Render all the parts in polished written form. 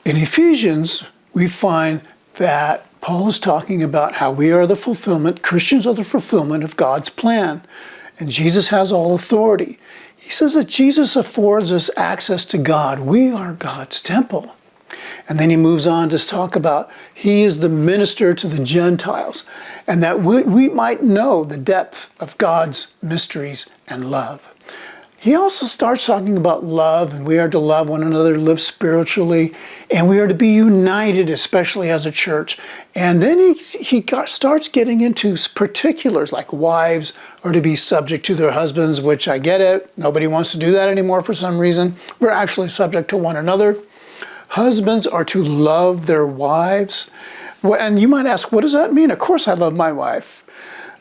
In Ephesians, we find that Paul is talking about how we are the fulfillment, Christians are the fulfillment of God's plan, and Jesus has all authority. He says that Jesus affords us access to God. We are God's temple. And then he moves on to talk about he is the minister to the Gentiles, and that we might know the depth of God's mysteries and love. He also starts talking about love, and we are to love one another, live spiritually, and we are to be united, especially as a church. And then he starts getting into particulars, like wives are to be subject to their husbands, which I get it. Nobody wants to do that anymore for some reason. We're actually subject to one another. Husbands are to love their wives. And you might ask, what does that mean? Of course I love my wife.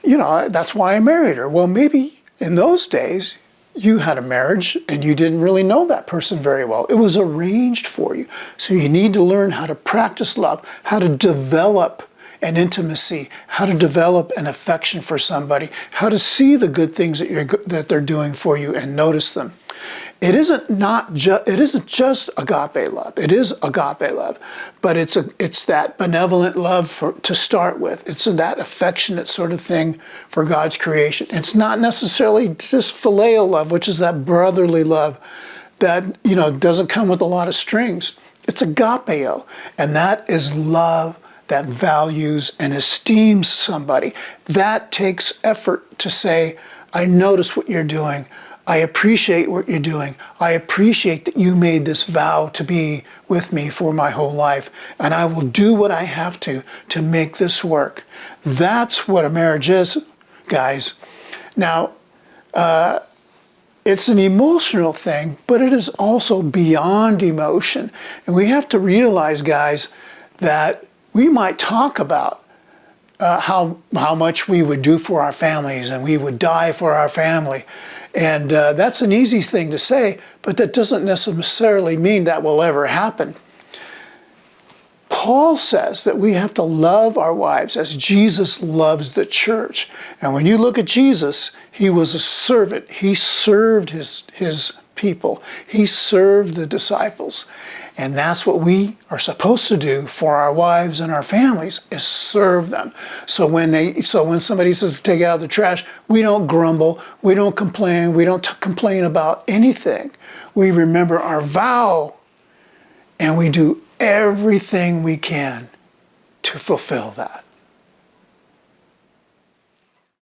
You know, that's why I married her. Well, maybe in those days, you had a marriage and you didn't really know that person very well. It was arranged for you. So you need to learn how to practice love, how to develop an intimacy, how to develop an affection for somebody, how to see the good things that they're doing for you and notice them. It isn't just agape love. It is agape love, but it's that benevolent love to start with. It's that affectionate sort of thing for God's creation. It's not necessarily just phileo love, which is that brotherly love that doesn't come with a lot of strings. It's agapeo, and that is love that values and esteems somebody. That takes effort to say, I notice what you're doing. I appreciate what you're doing. I appreciate that you made this vow to be with me for my whole life, and I will do what I have to make this work. That's what a marriage is, guys. Now, it's an emotional thing, but it is also beyond emotion. And we have to realize, guys, that we might talk about how much we would do for our families and we would die for our family. And that's an easy thing to say, but that doesn't necessarily mean that will ever happen. Paul says that we have to love our wives as Jesus loves the church. And when you look at Jesus, he was a servant. He served his people. He served the disciples. And that's what we are supposed to do for our wives and our families, is serve them. So when somebody says take out the trash, we don't grumble, we don't complain, we don't complain about anything. We remember our vow, and we do everything we can to fulfill that.